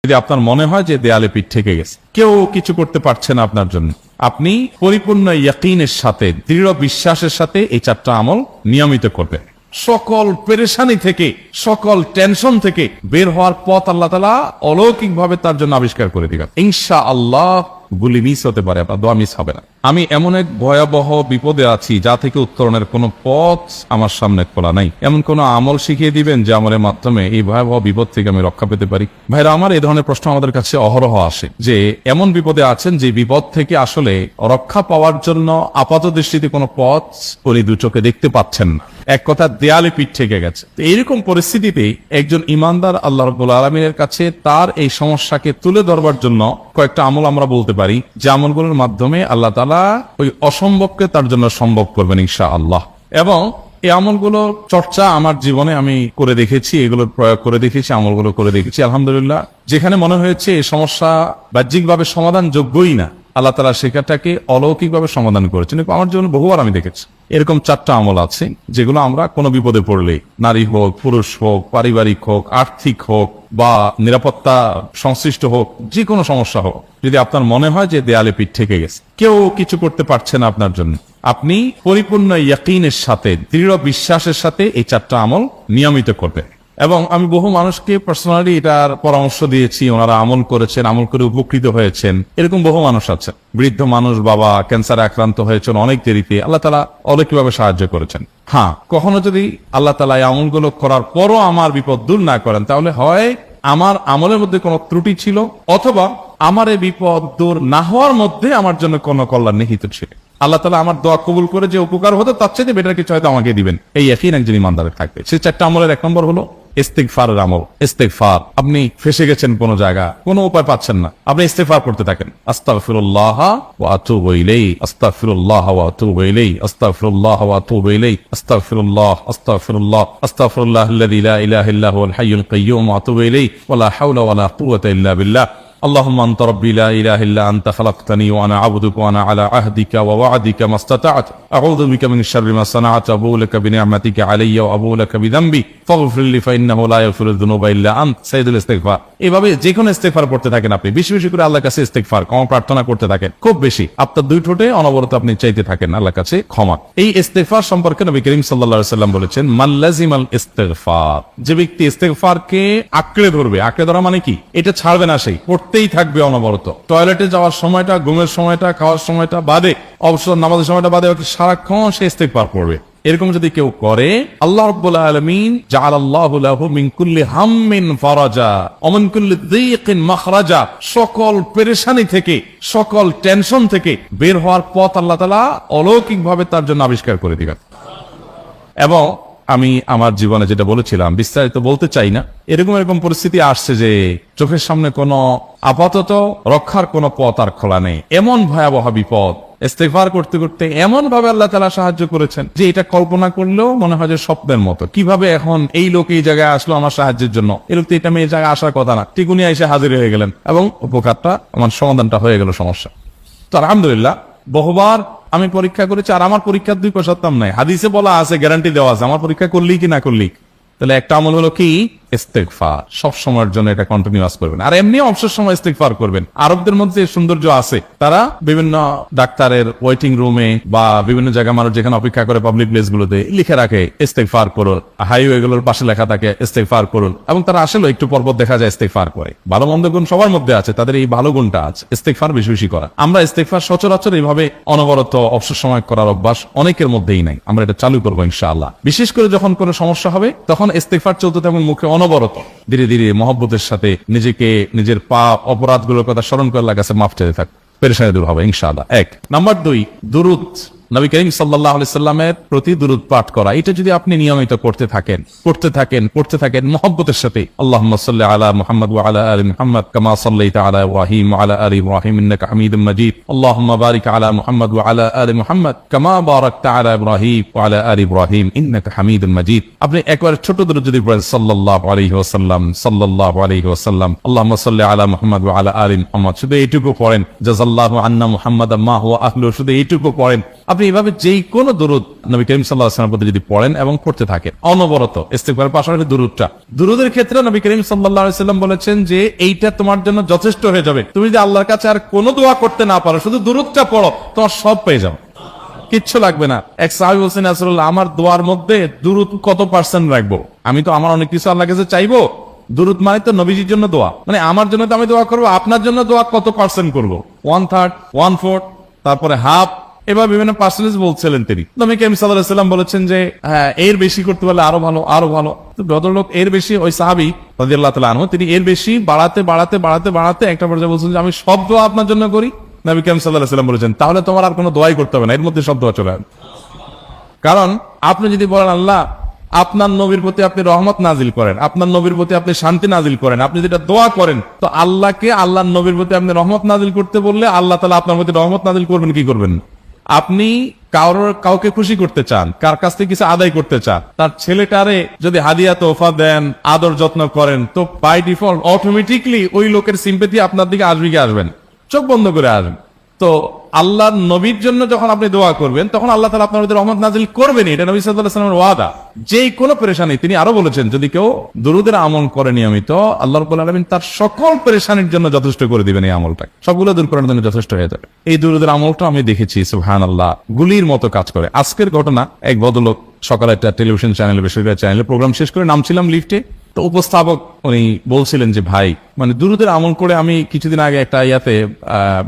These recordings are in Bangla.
যদি আপনার মনে হয় যে দেয়ালে পিঠ থেকে গেছে, কেউ কিছু করতে পারছে না আপনার জন্য, আপনি পরিপূর্ণ ইয়াকিনের সাথে, দৃঢ় বিশ্বাসের সাথে এই 4টা আমল নিয়মিত করবেন। সকল পেরেশানি থেকে, সকল টেনশন থেকে বের হওয়ার পথ আল্লাহ তাআলা অলৌকিকভাবে তার জন্য আবিষ্কার করে দিবেন ইনশাআল্লাহ। গুলি মিস হতে পারে, আপনার দোয়া মিস হবে না। আমি এমন এক ভয়াবহ বিপদে আছি যা থেকে উত্তরণের কোনো পথ আমার সামনে খোলা নাই। এমন কোন আমল শিখিয়ে দিবেন যে আমলের মাধ্যমে এই ভয়াবহ বিপদ থেকে আমি রক্ষা পেতে পারি। ভাইরা আমার, এই ধরনের প্রশ্ন আমাদের কাছে অহরহ আসে যে এমন বিপদে আছেন যে বিপদ থেকে আসলে রক্ষা পাওয়ার জন্য আপাত দৃষ্টিতে কোনো পথ উনি দু চোখে দেখতে পাচ্ছেন না, এক কথা দেয়ালে পিঠ থেকে গেছে। তো এইরকম পরিস্থিতিতে একজন ইমানদার আল্লাহ রাব্বুল আলামিনের কাছে তার এই সমস্যাকে তুলে ধরবার জন্য কয়েকটা আমল আমরা বলতে পারি, যে আমলগুলোর মাধ্যমে আল্লাহ তাআলা ওই অসম্ভবকে তার জন্য সম্ভব করবেন ইনশাআল্লাহ। এবং এই আমলগুলো চর্চা আমার জীবনে আমি করে দেখেছি, এগুলোর প্রয়োগ করে দেখেছি, আমলগুলো করে দেখেছি। আলহামদুলিল্লাহ, যেখানে মনে হয়েছে এই সমস্যা বাহ্যিকভাবে সমাধান যোগ্যই না, আল্লাহ তাআলা সেটাকে অলৌকিকভাবে সমাধান করেছেন। আমার জীবনে বহুবার আমি দেখেছি। এরকম 4টা আমল আছে যেগুলো আমরা কোনো বিপদে পড়লে, নারী হোক, পুরুষ হোক, পারিবারিক হোক, আর্থিক হোক বা নিরাপত্তা সংশ্লিষ্ট হোক, যে কোনো সমস্যা হোক, যদি আপনার মনে হয় যে দেয়ালে পিঠ থেকে গেছে, কেউ কিছু করতে পারছে না আপনার জন্য, আপনি পরিপূর্ণ ইয়াকিনের সাথে, দৃঢ় বিশ্বাসের সাথে এই 4টা আমল নিয়মিত করবেন। এবং আমি বহু মানুষকে পার্সোনালি এটার পরামর্শ দিয়েছি, ওনারা আমল করেছেন, আমল করে উপকৃত হয়েছেন। এরকম বহু মানুষ আছে, বৃদ্ধ মানুষ, বাবা ক্যান্সারে আক্রান্ত হয়েছেন অনেক দেরিতে, আল্লাহ তাআলা অলৌকিকভাবে সাহায্য করেছেন। হ্যাঁ, কখনো যদি আল্লাহ তাআলা এই আমলগুলো করার পরও আমার বিপদ দূর না করেন, তাহলে হয় আমার আমলের মধ্যে কোনো ত্রুটি ছিল, অথবা আমার এই বিপদ দূর না হওয়ার মধ্যে আমার জন্য কোনো কল্যাণ নিহিত ছিল। আল্লাহ তাআলা আমার দোয়া কবুল করে যে উপকার হতো তার চেয়ে বেটার কিছু হয়তো আমাকে দিবেন, এই ইয়াকিন একজন ইমানদারের থাকবে। সেই 4টা আমলের 1 নম্বর হলো ইস্তিগফারের আমল। ইস্তিগফার, আপনি ফেসে গেছেন কোন জায়গা, কোনো উপায় পাচ্ছেন না, আপনি ইস্তিগফার করতে থাকেন। আস্তাগফিরুল্লাহ ওয়া আতুবু ইলাইহি, আস্তাগফিরুল্লাহ ওয়া আতুবু ইলাইহি, আস্তাগফিরুল্লাহ ওয়া আতুবু ইলাইহি, আস্তাগফিরুল্লাহ, আস্তাগফিরুল্লাহ, আস্তাগফিরুল্লাহাল্লাযী লা ইলাহা ইল্লা হুয়াল হাইয়ুল কাইয়্যুম ওয়া আতুবু ইলাইহি ওয়া লা হাওলা ওয়া লা কুওয়াতা ইল্লা বিল্লাহ। اللهم انت ربي لا اله الا انت خلقتني وانا عبدك وانا على عهدك ووعدك ما استطعت اعوذ بك من شر ما صنعت ابو لك بنعمتك علي وابو لك بذنبي فاغفر لي فانه لا يغفر الذنوب الا انت سيد الاستغفار। এভাবে যে কোনো ইস্তিগফার করতে থাকেন, আপনি বেশি বেশি করে আল্লাহর কাছে ইস্তিগফার, ক্ষমা প্রার্থনা করতে থাকেন, খুব বেশি আপনার 2 ঠোঁটে অনবরত আপনি চাইতে থাকেন আল্লাহর কাছে ক্ষমা। এই ইস্তিগফার সম্পর্কে নবী করিম সাল্লাল্লাহু আলাইহি ওয়াসাল্লাম বলেছেন, মান লাজিমাল ইস্তিগফার, যে ব্যক্তি ইস্তিগফারকে আঁকড়ে ধরবে, আঁকড়ে ধরা মানে কি, এটা ছাড়বে না, সেই পড়তেই থাকবে অনবরত। টয়লেটে যাওয়ার সময়টা, ঘুমের সময়টা, খাওয়ার সময়টা বাদে, অবসর নামাজের সময়টা বাদে সারাক্ষণ সে ইস্তিগফার পড়বে। এরকম যদি কেউ করে, আল্লাহ রাব্বুল আলামিন জাআলাল্লাহু লাহু মিন কুল্লি হাম্মিন ফারাজা ওয়া মিন কুল্লি যিকিন মাখরাজা, সকল পেরেশানি থেকে, সকল টেনশন থেকে বের হওয়ার পথ আল্লাহ তাআলা অলৌকিকভাবে তার জন্য আবিষ্কার করে দিবেন। এবং আমি আমার জীবনে যেটা বলেছিলাম, বিস্তারিত বলতে চাই না, এরকম পরিস্থিতি আসছে যে চোখের সামনে কোনো আপাতত রক্ষার কোনো পথ আর খোলা নেই, এমন ভয়াবহ বিপদ। ইস্তিগফার করতে করতে এমন ভাবে আল্লাহ তাআলা সাহায্য করেছেন যে এটা কল্পনা করলেও মনে হয় যে স্বপ্নের মতো। কিভাবে এখন এই লোক এই জায়গায় আসলো আমার সাহায্যের জন্য, এই লোক তো এটা এই জায়গায় আসার কথা না, ঠিক উনি এসে হাজির হয়ে গেলেন এবং উপকারটা, আমার সমাধানটা হয়ে গেল সমস্যা। তো আলহামদুলিল্লাহ, বহুবার আমি পরীক্ষা করেছি, আর আমার পরীক্ষার 2 পয়সার দাম নাই। হাদিসে বলা আছে, গ্যারান্টি দেওয়া আছে, আমার পরীক্ষা করলি কি না করলি। তাহলে একটা আমল হলো কি, ইস্তিগফার। সব সময়ের জন্য এটা কন্টিনিউয়াস করবেন, আর এমনি অবসর সময় ইস্তিগফার করবেন। আরবদের মধ্যে সৌন্দর্য আছে, তারা বিভিন্ন ডাক্তারের ওয়েটিং রুমে বা বিভিন্ন জায়গায় মানুষ যেখানে অপেক্ষা করে পাবলিক প্লেস গুলোতে লিখে রাখে ইস্তিগফার করুন, হাইওয়ে গুলোর পাশে লেখা থাকে ইস্তিগফার করুন, এবং তারা আসলে একটু পরপর দেখা যায় ইস্তিগফার করে। ভালো মন্দ গুণ সবার মধ্যে আছে, তাদের এই ভালো গুণটা আছে, ইস্তিগফার বেশি বেশি করা। আমরা ইস্তিগফার সচরাচর এইভাবে অনবরত অবসর সময় করার অভ্যাস অনেকের মধ্যেই নাই, আমরা এটা চালু করবো ইনশাআল্লাহ। বিশেষ করে যখন কোনো সমস্যা হবে, তখন ইস্তিগফার চলতে থাকবে মুখে অনবরত, ধীরে ধীরে মহব্বতের সাথে নিজেকে, নিজের পাপ অপরাধগুলোর কথা স্মরণ করে আল্লাহর কাছে মাফ চাইতে থাক, পেরেশানি দূর হবে ইনশাআল্লাহ। 1 নাম্বার 2, দুরূদ। নবী করিম সাল্লাল্লাহু আলাইহি সাল্লামের প্রতি দুরূদ পাঠ করা, এটা যদি আপনি নিয়মিত করতে থাকেন মহব্বতের সাথে, আল্লাহুম্মা সাল্লি আলা মুহাম্মাদ ওয়া আলা আলি মুহাম্মাদ কামা সাল্লাইতা আলা ইব্রাহিম ওয়া আলা আলি ইব্রাহিম ইন্নাকা হামিদুম মাজিদ, আল্লাহুম্মা বারিক আলা মুহাম্মাদ ওয়া আলা আলি মুহাম্মাদ কামা বারাকতা আলা ইব্রাহিম ওয়া আলা আলি ইব্রাহিম ইন্নাকা হামিদুম মাজিদ। আপনি একবার ছোট দুরূদ যদি পড়েন, সাল্লাল্লাহু আলাইহি ওয়াসাল্লাম, সাল্লাল্লাহু আলাইহি ওয়াসাল্লাম, আল্লাহুম্মা সাল্লি আলা মুহাম্মাদ ওয়া আলা আলি মুহাম্মাদ, শুধু এইটুকু পড়েন, জাযাল্লাহু আন্না মুহাম্মাদাম মা হুয়া আহলু, শুধু এইটুকু পড়েন, আপনি এইভাবে যেই কোনো দুরূদ নবী করিম সাল্লাল্লাহু আলাইহি ওয়াসাল্লামের প্রতি যদি পড়েন এবং পড়তে থাকেন অনবরত, ইস্তিগফারের পাশাপাশি দুরূদের ক্ষেত্রে নবী করিম সাল্লাল্লাহু আলাইহি ওয়াসাল্লাম বলেছেন যে এইটা তোমার জন্য যথেষ্ট হয়ে যাবে। তুমি যদি আল্লাহর কাছে আর কোনো দোয়া করতে না পারো, শুধু দুরূদটা পড়ো, তোমার সব পেয়ে যাও, কিচ্ছু লাগবে না। এক সাহাবী বলছেন, রাসূলুল্লাহ, আমার দোয়ার মধ্যে দুরূদ কত পার্সেন্ট রাখবো? আমি তো আমার অনেক কিছু আল্লাহর কাছে চাইবো, দুরূদ মানে তো নবীজির জন্য দোয়া, মানে আমার জন্য তো আমি দোয়া করবো, আপনার জন্য দোয়া কত পার্সেন্ট করবো? 1/3, 1/4, তারপরে হাফ, এবার বিভিন্ন পার্সেন্টেজ বলছিলেন তিনি। নবী করিম সাল্লাল্লাহু আলাইহি ওয়াসাল্লাম বলেছেন যে হ্যাঁ, এর বেশি করতে পারলে আরো ভালো, আরো ভালো। তো ভদ্রলোক এর বেশি, ওই সাহাবী রাদিয়াল্লাহু তাআলা আনহু, তিনি এর বেশি বাড়াতে বাড়াতে বাড়াতে বাড়াতে একটা পর্যায়ে বলছেন যে আমি সব দোয়া আপনার জন্য করি। নবী করিম সাল্লাল্লাহু আলাইহি ওয়াসাল্লাম বলেছেন তাহলে তোমার আর কোনো দোয়াই করতে হবে না, এর মধ্যে সব দোয়া চলে আসবে। কারণ আপনি যদি বলেন আল্লাহ আপনার নবীর প্রতি আপনি রহমত নাজিল করেন, আপনার নবীর প্রতি আপনি শান্তি নাজিল করেন, আপনি যেটা দোয়া করেন, তো আল্লাহকে আল্লাহর নবীর প্রতি আপনি রহমত নাজিল করতে বললে আল্লাহ তাআলা আপনার প্রতি রহমত নাজিল করবেন কি করবেন? আপনি কাউকে খুশি করতে চান, কার কাছ থেকে কিছু আদায় করতে চান, তার ছেলেটারে যদি হাদিয়া তোফা দেন, আদর যত্ন করেন, তো বাই ডিফল্ট অটোমেটিকলি ওই লোকের সিম্পেথি আপনার দিকে আসবেন, চোখ বন্ধ করে আসবেন। তো আল্লাহর নবীর জন্য যখন আপনি দোয়া করবেন, তখন আল্লাহ তাআলা আপনার মধ্যে রহমত নাজিল করবেনই, এটা নবী সাল্লাল্লাহু আলাইহি ওয়াসাল্লামের ওয়াদা। যেই কোনো পেরেশানি, তিনি আরো বলেছেন যদি কেউ দুরূদের আমল করে নিয়মিত, আল্লাহ রাব্বুল আলামিন তার সকল পেরেশানির জন্য যথেষ্ট করে দিবেন, এই আমলটা সবগুলো দূর করার জন্য যথেষ্ট হয়ে যাবে। এই দুরূদের আমলটা আমি দেখেছি সুবহানাল্লাহ গুলির মতো কাজ করে। আজকের ঘটনা, এক ভদ্রলোক সকালে একটা টেলিভিশন চ্যানেলে, বেসরকারি চ্যানেলে প্রোগ্রাম শেষ করে নামছিলাম লিফটে, তো উপস্থাপক উনি বলছিলেন যে ভাই, মানে দুরূদের আমল করে আমি কিছুদিন আগে একটা ইয়াতে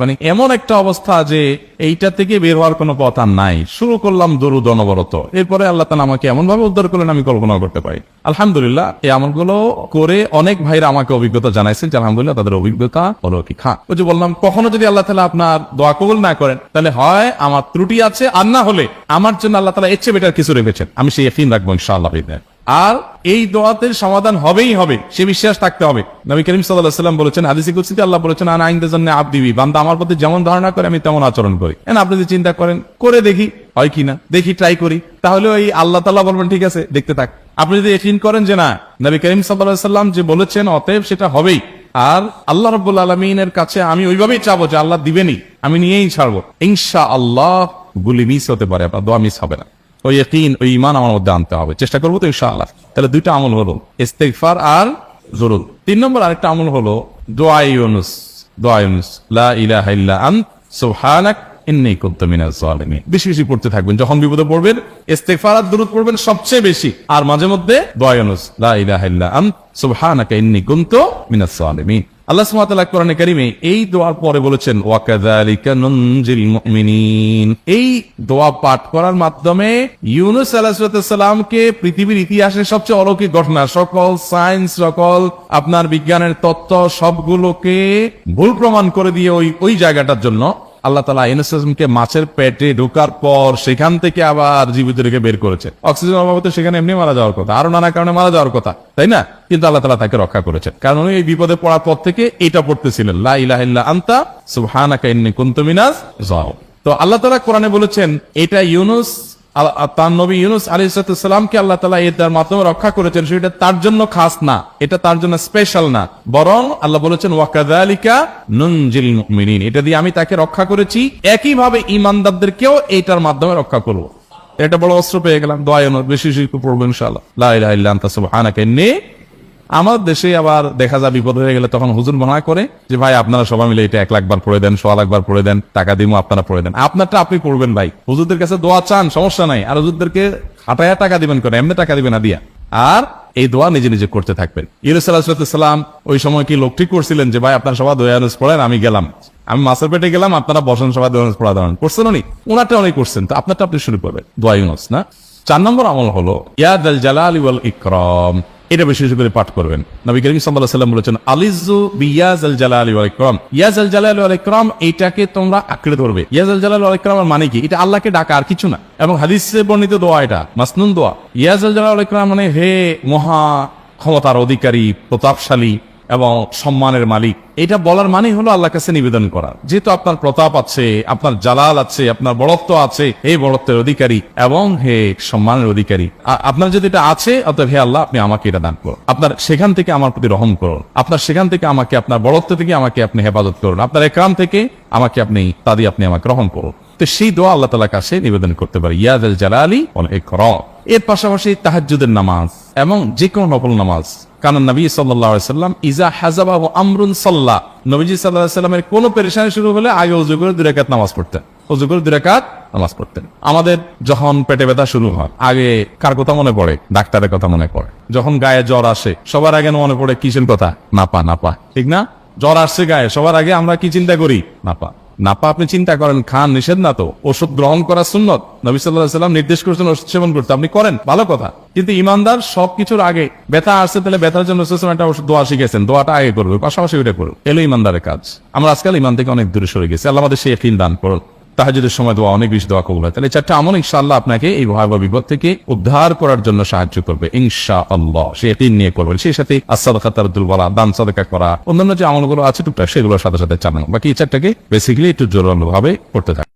মানে এমন একটা অবস্থা যে এইটা থেকে বের হওয়ার কোনো পথ আর নাই, শুরু করলাম দুরূদ অনবরত, এরপরে আল্লাহ তাআলা আমাকে এমন ভাবে উদ্ধার করলেন আমি কল্পনা করতে পারি। আলহামদুলিল্লাহ, এই আমলগুলো করে অনেক ভাইরা আমাকে অভিজ্ঞতা জানাইছেন যে আলহামদুলিল্লাহ তাদের অভিজ্ঞতা হলো কি খা। ওই যে বললাম, কখনো যদি আল্লাহ তাআলা আপনার দোয়া কবুল না করেন, তাহলে হয় আমার ত্রুটি আছে, আর না হলে আমার জন্য আল্লাহ তাআলা এর চেয়ে বেটার কিছু রেখেছেন, আমি সেই ইয়াকিন রাখবো ইনশাআল্লাহ। আর এই দোয়াতের সমাধান হবেই হবে, সে বিশ্বাস থাকতে হবে। নবী করিম সাল্লাল্লাহু আলাইহি ওয়াসাল্লাম বলেছেন, হাদিসে কুদসিতে আল্লাহ বলেছেন, আনা ইনদাল জান্নাতি আবদি, বান্দা আমার প্রতি যেমন ধারণা করে আমি তেমন আচরণ করি। আপনি যদি চিন্তা করেন, করে দেখি হয় কিনা, দেখি ট্রাই করি, তাহলে ওই আল্লাহ তাআলা বলবেন ঠিক আছে দেখতে থাক। আপনি যদি ইয়াকিন করেন যে না, নবী করিম সাল্লাল্লাহু আলাইহি ওয়াসাল্লাম যে বলেছেন, অতএব সেটা হবেই, আর আল্লাহ রাব্বুল আলামিনের কাছে আমি ওইভাবেই চাবো যে আল্লাহ দিবেনই, আমি নিয়েই ছাড়বো, ইনশাআল্লাহ গুলি মিস হতে পারে, আপনার দোয়া মিস হবে না। ওই ইয়াকিন, ওই ঈমান আমার মধ্যে আনতে হবে, চেষ্টা করবো তো ইনশাআল্লাহ। তাহলে দুইটা আমল হলো, ইস্তিগফার আর দুরূদ। 3 নম্বর আরেকটা আমল হলো দোয়া ইউনুস। দোয়া ইউনুস, লা ইলাহা ইল্লা আনত সুবহানাক ইন্নী কুনতু মিনাজ জালিমিন। বেশি বেশি পড়তে থাকবেন, যখন বিপদে পড়বেন ইস্তিগফার আর দুরূদ পড়বেন সবচেয়ে বেশি, আর মাঝে মধ্যে দোয়া ইউনুস, লা ইলাহা ইল্লা আনত সুবহানাকা ইন্নী কুনতু মিনাজ জালিমিন। আল্লাহ সুবহানাহু ওয়া তাআলা কোরআনে কারীমে এই দোয়ার পরে বলেছেন, ওয়া কাযালিকা নুনজিল মুমিনিন। এই দোয়া পাঠ করার মাধ্যমে ইউনুস আলাইহিস সালামকে পৃথিবীর ইতিহাসের সবচেয়ে অলৌকিক ঘটনা, সকল সায়েন্স, সকল আপনার বিজ্ঞানের তত্ত্ব সবগুলোকে ভুল প্রমাণ করে দিয়ে ওই জায়গাটার জন্য আল্লাহ তাআলা ইউনুস আলাইহিসকে মাছের পেটে ঢোকার পর সেখান থেকে আবার জীবিত রেখে বের করেছে। অক্সিজেন অভাবে তো সেখানে এমনি মারা যাওয়ার কথা, আরো নানা কারণে মারা যাওয়ার কথা, তাই না? কিন্তু আল্লাহ তাআলা তাকে রক্ষা করেছেন, কারণ উনি এই বিপদে পড়ার পর থেকে এটা পড়তেছিলেন, লা ইলাহা ইল্লা আনতা সুবহানাকা ইন্নী কুনতু মিনাজ জালিমিন। তো আল্লাহ তাআলা কোরআনে বলেছেন, এটা ইউনুস, তার নবী ইউনুস আলাইহিস সালামকে আল্লাহ তাআলা এটার মাধ্যমে রক্ষা করেছেন, সেটা তার জন্য খাস না, এটা তার জন্য স্পেশাল না, বরং আল্লাহ বলেছেন ওয়া কাযালিকা নুনজিল মুমিনিন, এটা দিয়ে আমি তাকে রক্ষা করেছি, একই ভাবে ঈমানদারদেরকেও এটার মাধ্যমে রক্ষা করব। এটা বড় অস্ত্র পেয়ে গেলাম। দোয়া ইউনুস বেশি বেশি পড়বেন ইনশাআল্লাহ, লা ইলাহা ইল্লা আনতা সুবহানাকা ইন্নী। আমার দেশে আবার দেখা যায় বিপদ হয়ে গেলে তখন হুজুর মনে করে যে ভাই আপনারা সবাই মিলে এটা 1 লাখ বার পড়ে দেন, 100 লাখ বার পড়ে দেন, টাকা দিমু আপনারা পড়ে দেন। আপনারটা আপনি পড়বেন ভাই, হুজুরদের কাছে দোয়া চান সমস্যা নাই, আর হুজুরদেরকে হাঁটায়া টাকা দিবেন করে, এমনি টাকা দিবেন না দিয়া। আর এই দোয়া নিজে নিজে করতে থাকবেন। ইউনুস আলাইহিস সালাম ওই সময় কি লোক ঠিক করছিলেন যে ভাই আপনারা সবাই দোয়া ইউনুস পড়েন, আমি গেলাম, আমি মাছের পেটে গেলাম, আপনারা বসেন সবাই দোয়া ইউনুস পড়া দেন, করছেন উনি? ওনারটা উনি করছেন, তো আপনারটা আপনি শুরু করবেন দোয়া ইউনুস না। 4 নম্বর আমল হলো ইয়া যাল জালালি ওয়াল ইকরাম। এটা বেশি বেশি করে পাঠ করবেন। নবী করিম সাল্লাল্লাহু আলাইহি ওয়াসাল্লাম বলেছেন, আলিজু বিয়াজাল জালালি ওয়াল ইকরাম। ইয়াজাল জালালি ওয়াল ইকরাম, এইটাকে তোমরা আঁকড়ে ধরবে। ইয়াজাল জালালি ওয়াল ইকরামের মানে কি? এটা আল্লাহকে ডাকা, আর কিছু না। এবং হাদিসে বর্ণিত দোয়া, এটা মাসনুন দোয়া। ইয়াজাল জালালি ওয়াল ইকরাম মানে হে মহা ক্ষমতার অধিকারী, প্রতাপশালী এবং সম্মানের মালিক। এটা বলার মানে হলো আল্লাহর কাছে নিবেদন করা, যেহেতু আপনার প্রতাপ আছে, আপনার জালাল আছে, আপনার বড়ত্ব আছে, এই বড়ত্বের অধিকারী এবং হে সম্মানের অধিকারী, আপনার যদি এটা আছে, অতএব হে আল্লাহ আপনি আমাকে এটা দান করুন, আপনার সেখান থেকে আমার প্রতি রহম করুন, আপনার সেখান থেকে আমাকে, আপনার বড়ত্ব থেকে আমাকে আপনি হেফাজত করুন, আপনার একরাম থেকে আমাকে আপনি, তা দিয়ে আপনি আমাকে রহম করুন। তো সেই দোয়া আল্লাহ তাআলার কাছে নিবেদন করতে পারে, ইয়া যাল জালালি ওয়াল ইকরাম। এর পাশাপাশি তাহাজ্জুদের নামাজ এবং যে কোনো নফল নামাজ। কারণ নবী সাল্লাল্লাহু আলাইহি সাল্লাম ইজা হাযাবাহু আমরুন সাল্লা, নবীজি সাল্লাল্লাহু আলাইহি সাল্লামের কোন পেরেশানি শুরু হলে আগে ওযু করে 2 রাকাত নামাজ পড়তেন, ওযু করে 2 রাকাত নামাজ পড়তেন। আমাদের যখন পেটে ব্যথা শুরু হয় আগে কার কথা মনে পড়ে? ডাক্তারের কথা মনে পড়ে। যখন গায়ে জ্বর আসে সবার আগে মনে পড়ে কিসের কথা? নাপা, নাপা, ঠিক না? জ্বর আসছে গায়ে, সবার আগে আমরা কি চিন্তা করি? নাপা। নাপা আপনি চিন্তা করেন, খান, নিষেধ না তো, ওষুধ গ্রহণ করা সুন্নত, নবী সাল্লাল্লাহু আলাইহি সাল্লাম নির্দেশ করেছেন ওষুধ সেবন করতে, আপনি করেন, ভালো কথা। কিন্তু ইমানদার সবকিছুর আগে ব্যথা আসছে, তাহলে ব্যথার জন্য একটা ওষুধ দোয়া শিখেছেন, দোয়াটা আগে করবে, পাশাপাশি ওইটা করবে, এলো ইমানদারের কাজ। আমরা আজকাল ইমান থেকে অনেক দূরে সরে গেছি। আল্লাহ আমাদের সেই ইয়াকিন দান করুন। তাহাজ্জুদের সময় দোয়া অনেক বেশি দোয়া কবুল হয়। তাহলে 4টা আমল ইনশাআল্লাহ আপনাকে এই ভয়াবহ বিপদ থেকে উদ্ধার করার জন্য সাহায্য করবে ইনশাআল্লাহ। সে ইয়াকিন নিয়ে করবেন। সেই সাথে as-সাদাকাতু তারদুল বালা, দান সাদাকা করা, অন্যান্য যে আমলগুলো আছে টুকটাক সেগুলোর সাথে সাথে চালানো। বাকি এই 4টাকে বেসিক্যালি একটু জোরালো ভাবে করতে থাকে।